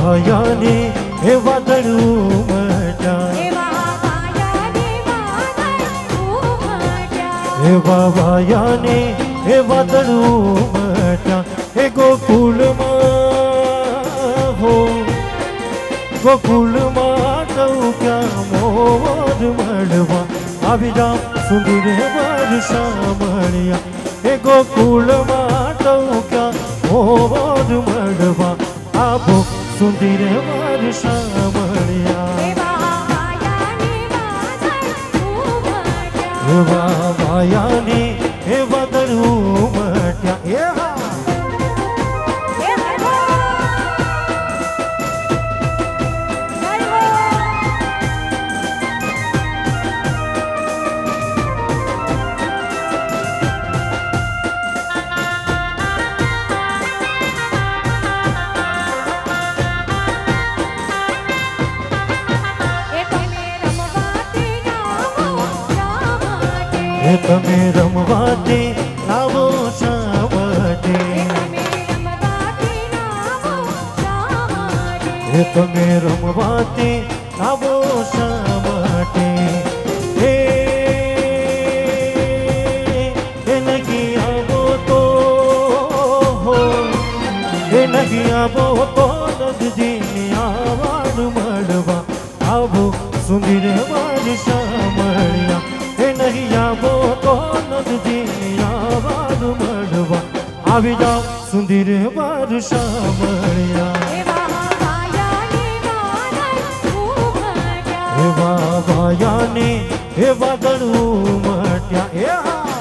વાયાને હે વાદળું મટા એવા વાયાને હે વાદળું મટા હે ગોકુળમાં હો ગોકુળમાં સૌ ક્યાં મોર મળવા આવી જામ સુંદર વર્ષા મળ્યા હે ગોકુળમાં સૌ ક્યાં મોર મળવા આવો સુંદર વર્ષા મળ્યા એવા વાયાને હે વાદળું મટ્યા તમે રમવાતે આવો શા માટે તમે રમવાતે આવો શા માટે એ નહીં આવો તો એ નહીં આવો તો નદજીને આવાડ મળવા આવો સુંદર વર્ષા મળ્યા એ નહીં આવો તો નદજીને આવાડ મળવા આવી જાઓ સુંદર વર્ષા મળ્યા એવા વાયાને હે વાદળું મટ્યા